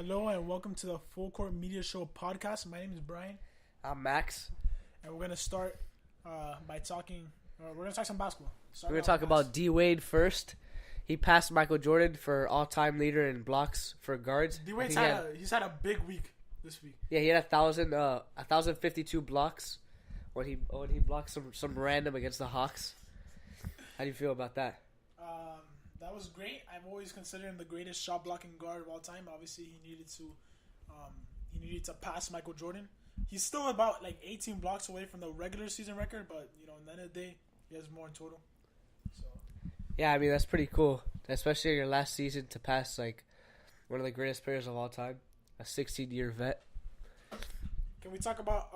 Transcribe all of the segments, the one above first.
Hello and welcome to the Full Court Media Show podcast. My name is Bryan. I'm Max. And we're going to start by talking, we're going to talk some basketball. We're going to talk about DWade first. He passed Michael Jordan for all-time leader in blocks for guards. DWade's he's had a big week this week. Yeah, he had 1,052 blocks when he blocked some random against the Hawks. How do you feel about that? That was great. I've always considered him the greatest shot blocking guard of all time. Obviously, he needed to pass Michael Jordan. He's still about like 18 blocks away from the regular season record, but at the end of the day, he has more in total. So yeah, I mean that's pretty cool, especially in your last season to pass like one of the greatest players of all time, a 16-year vet. Can we talk about?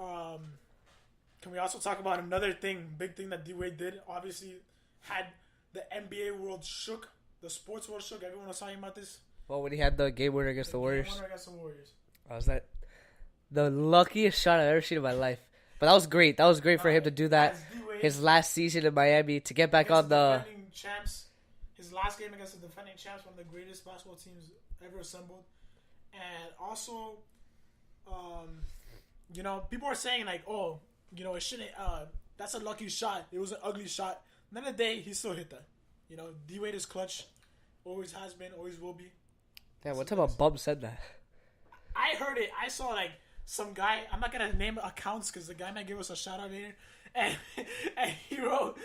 Can we also talk about another big thing that DWade did? Obviously, had the NBA world shook, the sports world shook. Everyone was talking about this. Well, when he had the game winner against the Warriors. Game winner against the Warriors. Was that the luckiest shot I've ever seen in my life? But that was great. That was great for him to do that. His last season in Miami to get back on the defending champs. His last game against the defending champs, one of the greatest basketball teams ever assembled. And also, people are saying like, it shouldn't. That's a lucky shot. It was an ugly shot. At the end of the day, he still hit that. DWade is clutch. Always has been, always will be. Damn, what type of bum said that? I heard it. I saw like some guy. I'm not gonna name accounts because the guy might give us a shout out later. And he was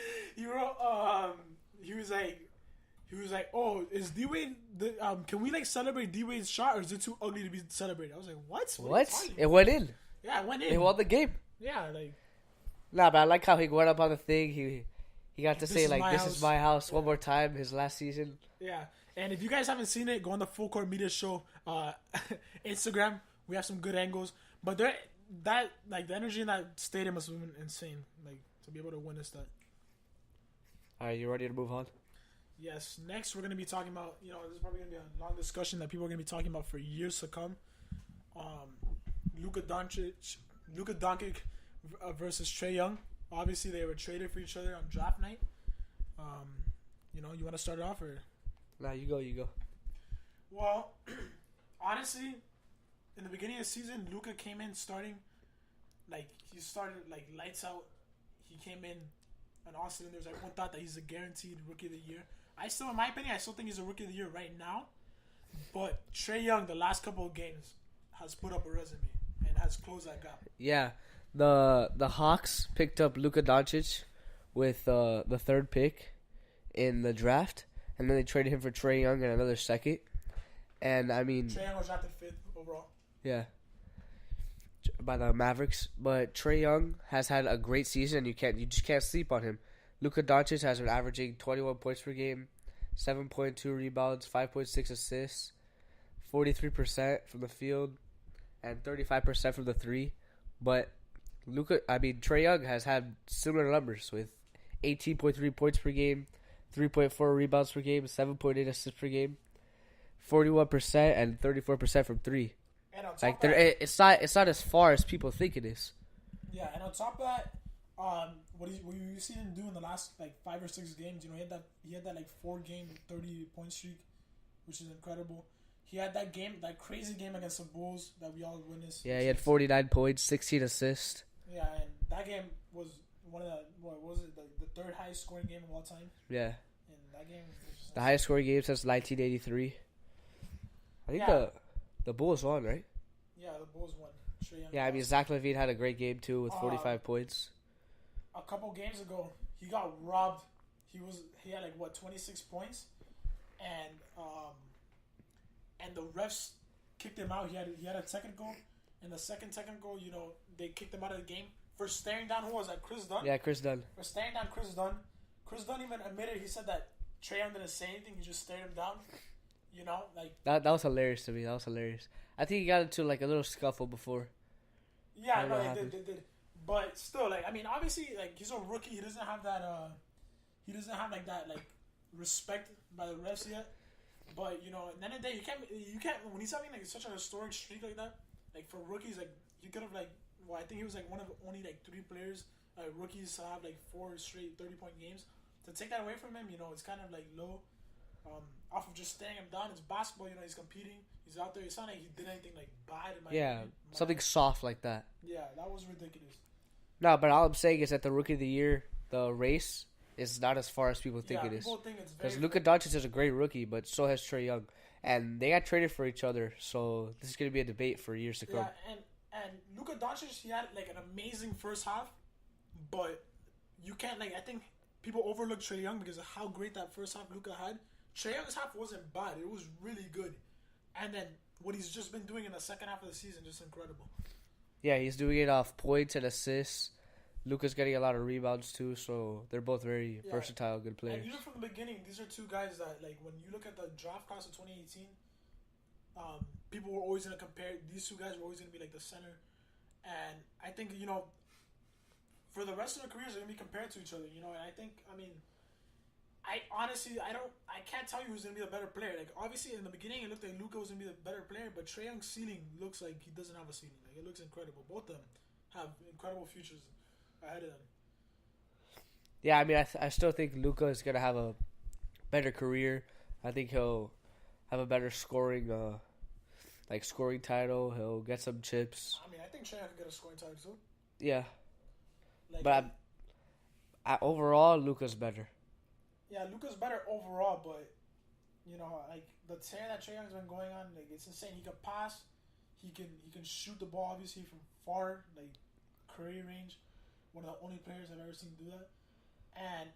like, oh, is DWade? Can we like celebrate DWade's shot, or is it too ugly to be celebrated? I was like, what? What? It went in. Yeah, it went in. They won the game. Yeah, like. Nah, but I like how he went up on the thing. He got to say, like, this is my house one more time, his last season. Yeah. And if you guys haven't seen it, go on the Full Court Media Show Instagram. We have some good angles. But the energy in that stadium must have been insane, like, to be able to witness that. All right, you ready to move on? Yes. Next, we're going to be talking about, this is probably going to be a long discussion that people are going to be talking about for years to come. Luka Doncic versus Trae Young. Obviously, they were traded for each other on draft night. You want to start it off or? Nah, you go. Well, honestly, in the beginning of the season, Luka came in starting, he started lights out. He came in on all cylinders. Everyone thought that he's a guaranteed Rookie of the Year. In my opinion, I still think he's a Rookie of the Year right now. But Trae Young, the last couple of games, has put up a resume and has closed that gap. Yeah. The Hawks picked up Luka Doncic with the third pick in the draft, and then they traded him for Trae Young and another second. And I mean, Trae Young was drafted 5th overall. Yeah, by the Mavericks. But Trae Young has had a great season. You just can't sleep on him. Luka Doncic has been averaging 21 points per game, 7.2 rebounds, 5.6 assists, 43% from the field, and 35% from the three. But Trae Young has had similar numbers with 18.3 points per game, 3.4 rebounds per game, 7.8 assists per game, 41% and 34% from three. And on top like of that, it's not as far as people think it is. Yeah, and on top of that, what you seen him do in the last 5 or 6 games? He had that 4-game 30-point streak, which is incredible. He had that crazy game against the Bulls that we all witnessed. Yeah, he had 49 points, 16 assists. Yeah, and that game was one of the third highest scoring game of all time. Yeah. And that game was just the highest scoring game since 1983. I think the Bulls won, right? Yeah, the Bulls won. Yeah, Zach LaVine had a great game too with 45 points. A couple games ago, he got robbed. He had 26 points, and the refs kicked him out. He had a technical, and the second technical, they kicked him out of the game for staring down. Who was that? Chris Dunn. Yeah, Chris Dunn. For staring down Chris Dunn. Chris Dunn even admitted, he said that Trae Young didn't say anything. He just stared him down. That was hilarious to me. That was hilarious. I think he got into a little scuffle before. Yeah, no, they did. But still, obviously, he's a rookie. He doesn't have that. He doesn't have that respect by the refs yet. But at the end of the day, you can't. When he's having such a historic streak like that, for rookies, he could have I think he was one of only 3 players, rookies to have 4 straight 30-point games. To take that away from him, it's kind of low. Off of just staring him down. It's basketball, he's competing. He's out there. It's not like he did anything like bad. In my opinion. Something soft like that. Yeah, that was ridiculous. No, but all I'm saying is that the Rookie of the Year, the race, is not as far as people think it is. People think it's because Luka Doncic is a great rookie, but so has Trae Young, and they got traded for each other. So this is going to be a debate for years to come. Yeah, and Luka Doncic, he had like an amazing first half, but you can't I think people overlook Trae Young because of how great that first half Luka had. Trae Young's half wasn't bad; it was really good, and then what he's just been doing in the second half of the season just incredible. Yeah, he's doing it off points and assists. Luka's getting a lot of rebounds too, so they're both very versatile, good players. And even from the beginning, these are two guys that when you look at the draft class of 2018, people were always going to compare. These two guys were always going to be the center, and I think for the rest of their careers, they're going to be compared to each other. And I think I honestly I can't tell you who's going to be the better player. Obviously in the beginning it looked like Luka was going to be the better player, but Trae Young's ceiling looks like he doesn't have a ceiling. It looks incredible. Both of them have incredible futures ahead of them. Yeah, I mean, I still think Luka is gonna have a better career. I think he'll have a better scoring, scoring title. He'll get some chips. I mean, I think Trae could get a scoring title too. Yeah, but overall, Luka's better. Yeah, Luka's better overall, but the tear that Trae Young's been going on, it's insane. He can pass, he can shoot the ball obviously from far, career range. One of the only players I've ever seen do that. And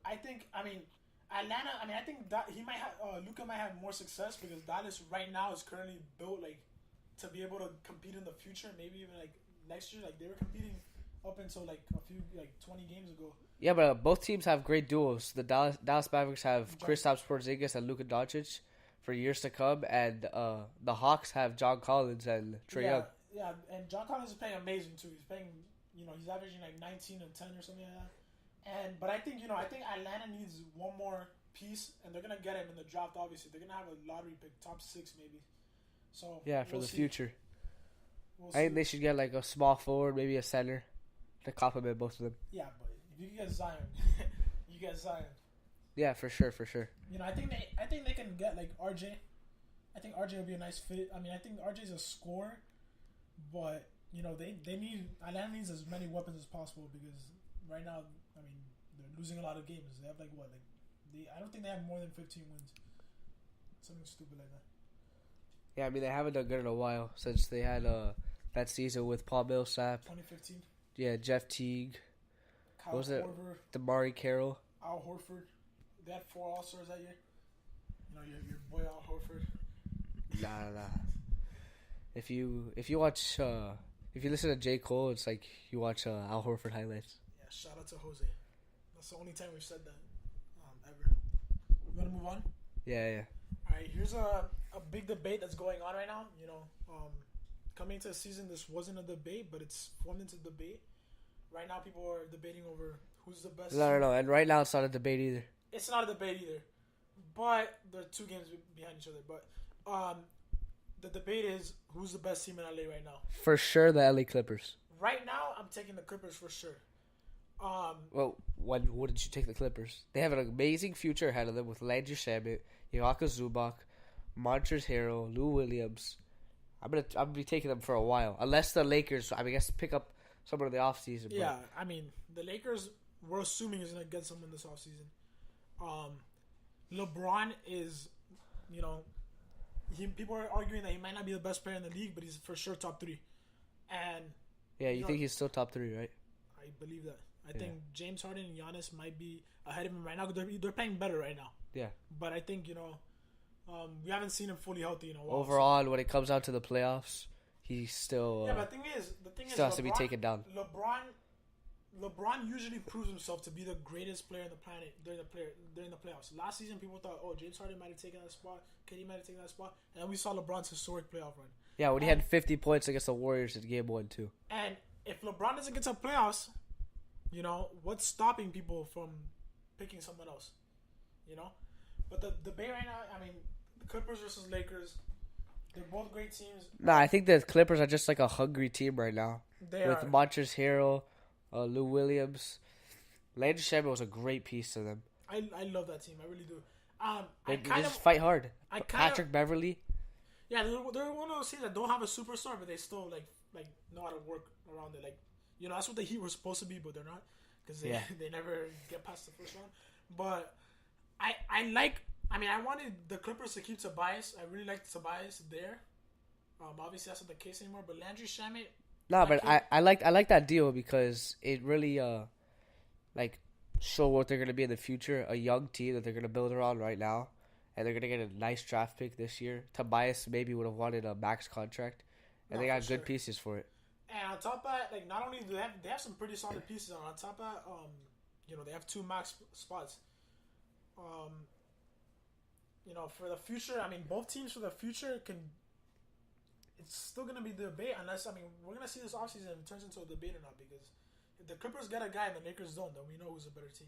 I think, Atlanta, I think that he might have, Luka might have more success because Dallas right now is currently built, to be able to compete in the future, maybe even, next year. They were competing up until, a few, 20 games ago. Yeah, but both teams have great duos. The Dallas Mavericks have Kristaps Porzingis and Luka Doncic for years to come, and the Hawks have John Collins and Trae Young. Yeah, and John Collins is playing amazing, too. He's playing... he's averaging 19 and 10 or something like that. But I think Atlanta needs one more piece, and they're gonna get him in the draft. Obviously, they're gonna have a lottery pick, top 6 maybe. So for the future, I think they should get a small forward, maybe a center, to complement both of them. Yeah, but if you get Zion, you get Zion. Yeah, for sure. I think they can get RJ. I think RJ will be a nice fit. I think RJ's a scorer, but. Atlanta needs as many weapons as possible because right now, they're losing a lot of games. They have I don't think they have more than 15 wins. Something stupid like that. Yeah, they haven't done good in a while since they had that season with Paul Millsap. 2015. Yeah, Jeff Teague. Kyle Korver. Damari Carroll. Al Horford. They had 4 All-Stars that year. Your boy Al Horford. Nah. If you watch... if you listen to J. Cole, it's like you watch Al Horford highlights. Yeah, shout out to Jose. That's the only time we've said that ever. You want to move on? Yeah. All right, here's a big debate that's going on right now. Coming into the season, this wasn't a debate, but it's formed into debate. Right now, people are debating over who's the best. No. And right now, it's not a debate either. It's not a debate either. But there are 2 games behind each other. But the debate is who's the best team in LA right now. For sure, the LA Clippers. Right now, I'm taking the Clippers for sure. Well, when wouldn't you take the Clippers? They have an amazing future ahead of them with Landry Shamet, Joaka Zubac, Montrezl Harrell, Lou Williams. I'm gonna be taking them for a while, unless the Lakers, pick up someone in the offseason. Yeah, the Lakers, we're assuming is gonna get someone this offseason. LeBron is, people are arguing that he might not be the best player in the league, but he's for sure top 3. And yeah, you think he's still top 3, right? I believe that. I think James Harden and Giannis might be ahead of him right now because they're playing better right now. Yeah. But I think we haven't seen him fully healthy in a while. Overall, when it comes down to the playoffs, he's still but the thing is, still has to be taken down. LeBron usually proves himself to be the greatest player on the planet during the playoffs. Last season, people thought, James Harden might have taken that spot, KD might have taken that spot, and then we saw LeBron's historic playoff run. Yeah, when he had 50 points against the Warriors in Game 1, too. And if LeBron doesn't get to the playoffs, what's stopping people from picking someone else? But the debate right now, the Clippers versus Lakers, they're both great teams. Nah, I think the Clippers are just a hungry team right now. They with are. Montrezl Harrell, Lou Williams. Landry Shamet was a great piece to them. I love that team. I really do. They just fight hard. Patrick Beverly. Yeah, they're one of those teams that don't have a superstar, but they still like know how to work around it. Like, that's what the Heat were supposed to be, but they're not because they never get past the first round. But I wanted the Clippers to keep Tobias. I really liked Tobias there. Obviously that's not the case anymore. But Landry Shamet. No, but I like that deal because it really show what they're gonna be in the future. A young team that they're gonna build around right now. And they're going to get a nice draft pick this year. Tobias maybe would have wanted a max contract. And they got good pieces for it. And on top of that, not only do they have some pretty solid pieces. On top of that, they have 2 max spots. For the future, both teams for the future it's still going to be the debate. Unless, we're going to see this offseason if it turns into a debate or not. Because if the Clippers get a guy and the Lakers don't, then we know who's a better team.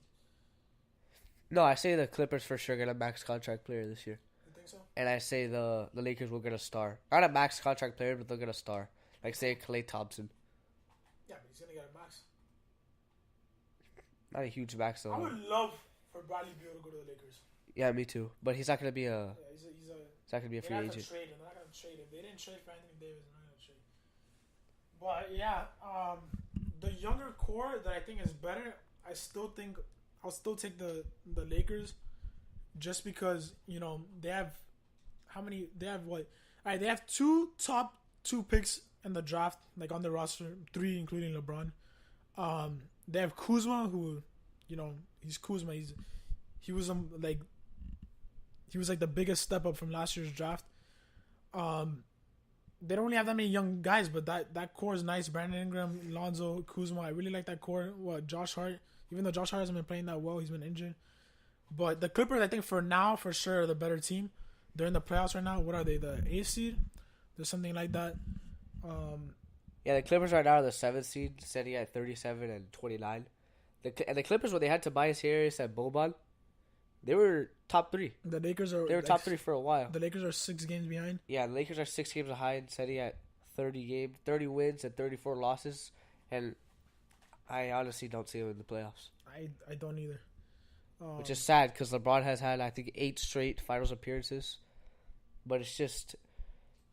No, I say the Clippers for sure get a max contract player this year. You think so? And I say the Lakers will get a star. Not a max contract player, but they'll get a star. Like, say, Klay Thompson. Yeah, but he's going to get a max. Not a huge max, though. I would love for Bradley Beal to go to the Lakers. Yeah, me too. But he's not going to be a... Yeah, he's not going to be a free agent. They're not going to trade him. They didn't trade for Anthony Davis. They're not going to trade. But, yeah, the younger core that I think is better, I'll still take the Lakers just because, they have what? All right, they have 2 top 2 picks in the draft, like on the roster, 3 including LeBron. They have Kuzma, who, he's Kuzma. He was like the biggest step up from last year's draft. They don't really have that many young guys, but that core is nice. Brandon Ingram, Lonzo, Kuzma. I really like that core. Josh Hart. Even though Josh Hart hasn't been playing that well, he's been injured. But the Clippers, I think for now, for sure, are the better team. They're in the playoffs right now. What are they, the 8th seed? There's something like that. Yeah, the Clippers right now are the 7th seed, sitting at 37 and 29. And the Clippers, when they had Tobias Harris and Boban, they were top 3. The Lakers are... They were top 3 for a while. The Lakers are 6 games behind. Yeah, the Lakers are 6 games behind, sitting at 30 wins and 34 losses. And... I honestly don't see him in the playoffs. I don't either. Which is sad because LeBron has had, I think, 8 straight finals appearances. But it's just,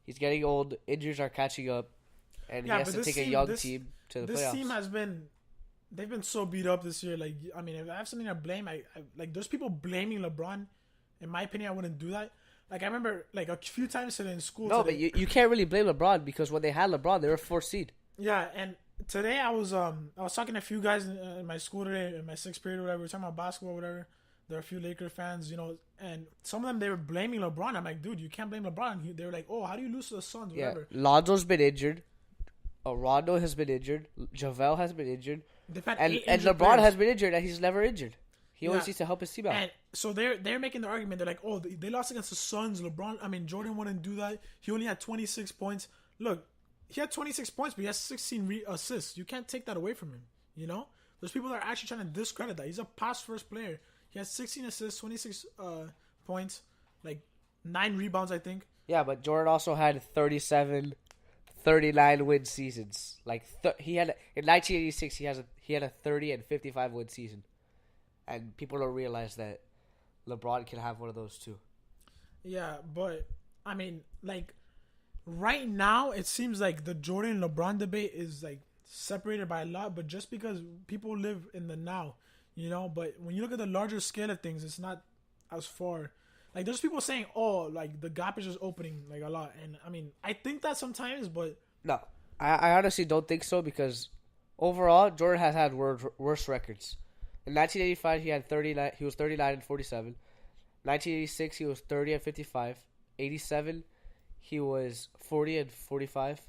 he's getting old. Injuries are catching up. And he has to take a young team to the playoffs. This team they've been so beat up this year. Like, if I have something to blame, there's people blaming LeBron. In my opinion, I wouldn't do that. Like, I remember, a few times today in school. No, but you can't really blame LeBron because when they had LeBron, they were 4th seed. Yeah, and today I was talking to a few guys in my school today, in my 6th period or whatever. We were talking about basketball or whatever. There are a few Laker fans, and some of them, they were blaming LeBron. I'm like, dude, you can't blame LeBron. They were like, oh, how do you lose to the Suns, whatever. Yeah, Lonzo's been injured. Rondo has been injured. JaVale has been injured. And LeBron has been injured, and he's never injured. He always needs to help his team out. And so they're making the argument. They're like, oh, they lost against the Suns. Jordan wouldn't do that. He only had 26 points. Look, he had 26 points, but he has 16 assists. You can't take that away from him, There's people that are actually trying to discredit that. He's a pass-first player. He has 16 assists, 26 points, 9 rebounds, I think. Yeah, but Jordan also had 37, 39 win seasons. He had in 1986, he had a 30 and 55 win season, and people don't realize that LeBron can have one of those too. Yeah, but right now it seems like the Jordan LeBron debate is separated by a lot, but just because people live in the now, But when you look at the larger scale of things, it's not as far. There's people saying, oh, the gap is just opening a lot, and I think that sometimes, but no, I honestly don't think so because overall Jordan has had worse records. In 1985, he had 39. He was 39 and 47. 1986, he was 30 and 55. 87, he was 40 and 45.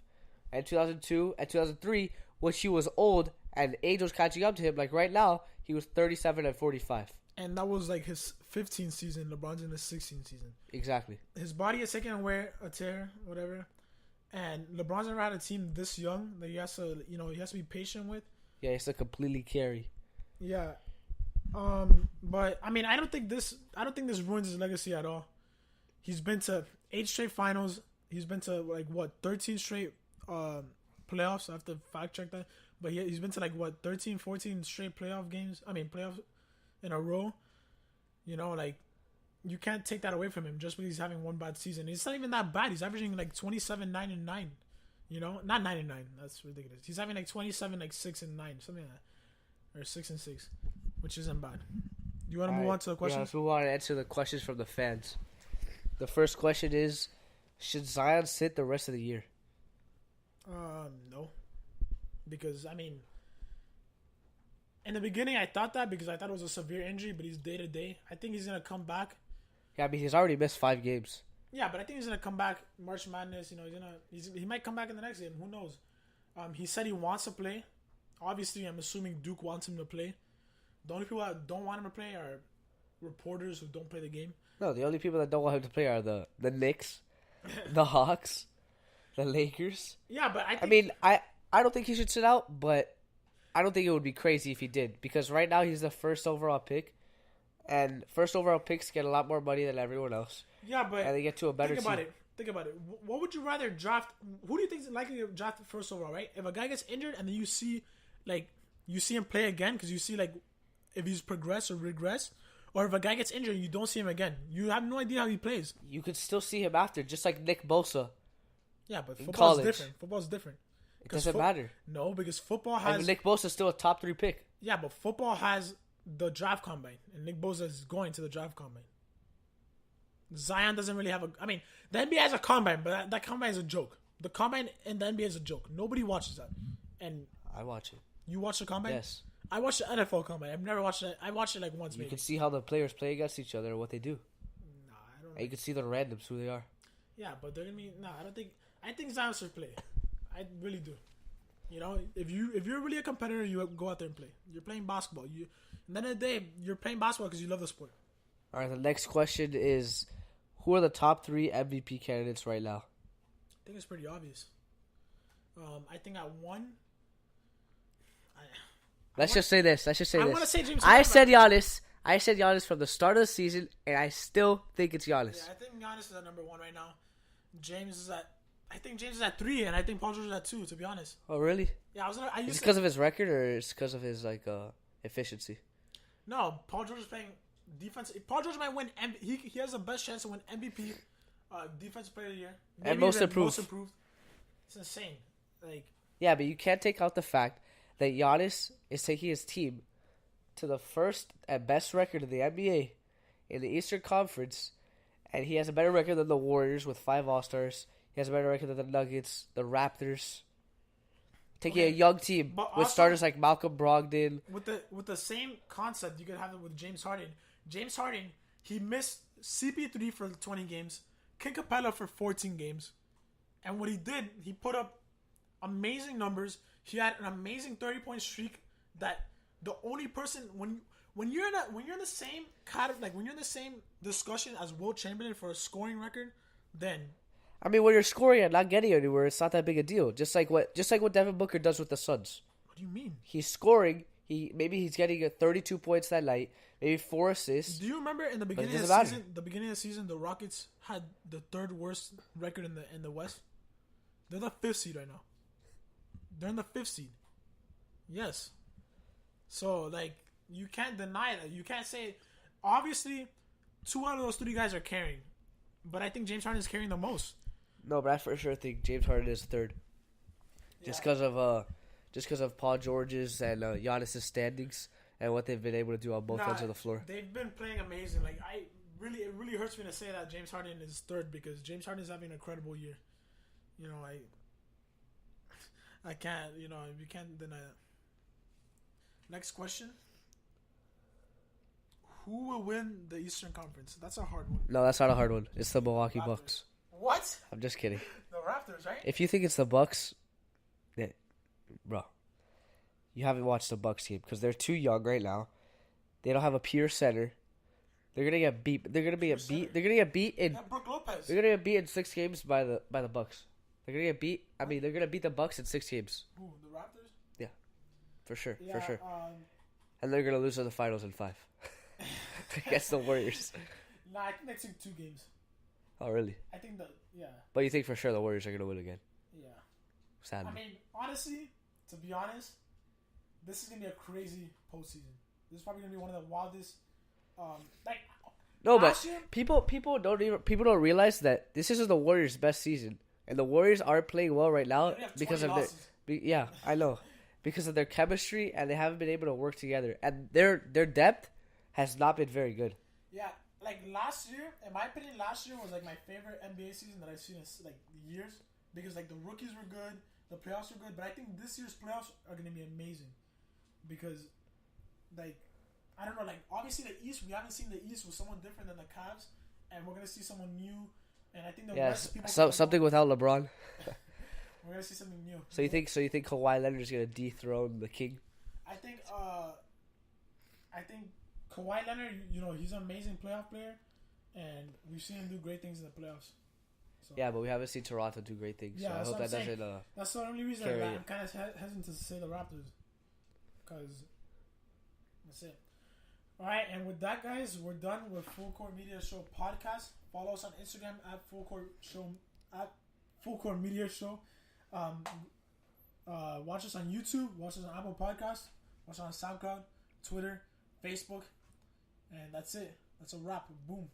And 2002 and 2003, which he was old and age was catching up to him. Right now, he was 37 and 45. And that was his 15th season. LeBron's in his 16th season. Exactly. His body is taking away a tear, whatever. And LeBron's never had a team this young that he has to be patient with. Yeah, he has to completely carry. Yeah. But I don't think this ruins his legacy at all. He's been to 8 straight finals. He's been to 13 straight playoffs. I have to fact check that. But he's been to 13, 14 straight playoff games. Playoffs in a row. you can't take that away from him just because he's having one bad season. It's not even that bad. He's averaging like 27, 9 and 9. You know, not 9 and 9. That's ridiculous. He's having like 27, like 6 and 9, something like that, or 6 and 6, which isn't bad. You want to move on to the questions? Yeah, let's move on and answer the questions from the fans. The first question is, should Zion sit the rest of the year? No, because I mean, in the beginning I thought that because I thought it was a severe injury, but he's day to day. I think he's gonna come back. Yeah, I mean he's already missed 5 games. Yeah, but I think he's gonna come back March Madness. You know, he might come back in the next game. Who knows? He said he wants to play. Obviously, I'm assuming Duke wants him to play. The only people that don't want him to play are reporters who don't play the game. No, the only people that don't want him to play are the Knicks, the Hawks, the Lakers. Yeah, but I mean, I don't think he should sit out, but I don't think it would be crazy if he did. Because right now he's the first overall pick. And first overall picks get a lot more money than everyone else. Yeah, but and they get to a better think team. Think about it. What would you rather draft? Who do you think is likely to draft first overall, right? If a guy gets injured and then you see him play again because you see like if he's progressed or regress, or if a guy gets injured and you don't see him again, you have no idea how he plays. You could still see him after, just like Nick Bosa. Yeah, but football's different. Football's different. It doesn't matter. No, because football has... And Nick Bosa's still a top 3 pick. Yeah, but football has the draft combine, and Nick Bosa is going to the draft combine. Zion doesn't really have a... I mean, the NBA has a combine, but that combine is a joke. The combine in the NBA is a joke. Nobody watches that. And I watch it. You watch the combine? Yes. I watch the NFL combine. I've never watched it. I watched it like once, maybe. You can see how the players play against each other and what they do. Nah, I don't know. And you can see the randoms, who they are. Yeah, but they're going to be... Nah, I don't think... I think Zion should play. I really do. You know, if you're really a competitor, you go out there and play. You're playing basketball. At the end of the day, you're playing basketball because you love the sport. All right, the next question is, who are the top 3 MVP candidates right now? I think it's pretty obvious. I think at 1... Let's just say this. I want to say James I Harden. said Giannis from the start of the season, and I still think it's Giannis. Yeah, I think Giannis is at number 1 right now. I think James is at 3, and I think Paul George is at 2, to be honest. Oh, really? Yeah, Is it because of his record, or is it because of his efficiency? No, Paul George is playing defense. Paul George might win. He has the best chance to win MVP, Defensive Player of the Year, maybe and most improved. It's insane. Yeah, but you can't take out the fact that Giannis is taking his team to the first and best record in the NBA in the Eastern Conference, and he has a better record than the Warriors with 5 All-Stars. He has a better record than the Nuggets, the Raptors. Taking a young team with starters like Malcolm Brogdon. With the same concept, you could have it with James Harden. James Harden, he missed CP3 for 20 games, King Capella for 14 games, and what he did, he put up amazing numbers. He had an amazing 30-point streak that the only person when you're in the same kind of when you're in the same discussion as Will Chamberlain for a scoring record, then I mean when you're scoring and not getting anywhere, it's not that big a deal. Just like what Devin Booker does with the Suns. What do you mean? He's scoring. He's getting 32 points that night, maybe 4 assists. Do you remember in the beginning of the season? The beginning of the season, the Rockets had the 3rd worst record in the West. They're the 5th seed right now. They're in the 5th seed. Yes. So, you can't deny that. You can't say... Obviously, 2 out of those 3 guys are carrying. But I think James Harden is carrying the most. No, but I for sure think James Harden is 3rd. Just because of Paul George's and Giannis' standings and what they've been able to do on both ends of the floor. They've been playing amazing. It really hurts me to say that James Harden is 3rd because James Harden is having an incredible year. You know, I can't, you can't deny that. Next question. Who will win the Eastern Conference? That's a hard one. No, that's not a hard one. It's the Milwaukee Bucks. What? I'm just kidding. The Raptors, right? If you think it's the Bucks, bro, you haven't watched the Bucks team because they're too young right now. They don't have a pure center. They're gonna get beat. They're gonna get beat in. Brook Lopez. They're gonna get beat in 6 games by the Bucks. They're gonna get beat. I mean, they're gonna beat the Bucks in 6 games. Who? The Raptors? Yeah, for sure. Yeah, And they're gonna lose to the finals in 5 against the Warriors. Nah, I think they took 2 games. Oh, really? I think yeah. But you think for sure the Warriors are gonna win again? Yeah. Sadly. I mean, honestly, to be honest, this is gonna be a crazy postseason. This is probably gonna be one of the wildest. No, Last but year, people don't realize that this isn't the Warriors' best season, and the Warriors are playing well right now they have because 20 of losses. yeah, I know, because of their chemistry, and they haven't been able to work together, and their depth has not been very good. Yeah, like last year, in my opinion, last year was like my favorite NBA season that I've seen in like years because like the rookies were good, the playoffs were good, but I think this year's playoffs are gonna be amazing because like I don't know, like obviously the East, we haven't seen the East with someone different than the Cavs, and we're gonna see someone new, and I think the West people something without LeBron. we're gonna see something new. So you think Kawhi Leonard's gonna dethrone the king? I think Kawhi Leonard, you know, he's an amazing playoff player, and we've seen him do great things in the playoffs. So, yeah, but we haven't seen Toronto do great things. Yeah, so I hope that doesn't. That's the only reason I'm kind of hesitant to say the Raptors, because that's it. All right, and with that, guys, we're done with Full Court Media Show podcast. Follow us on Instagram at Full Court Media Show. Watch us on YouTube. Watch us on Apple Podcasts. Watch us on SoundCloud, Twitter, Facebook, and that's it. That's a wrap. Boom.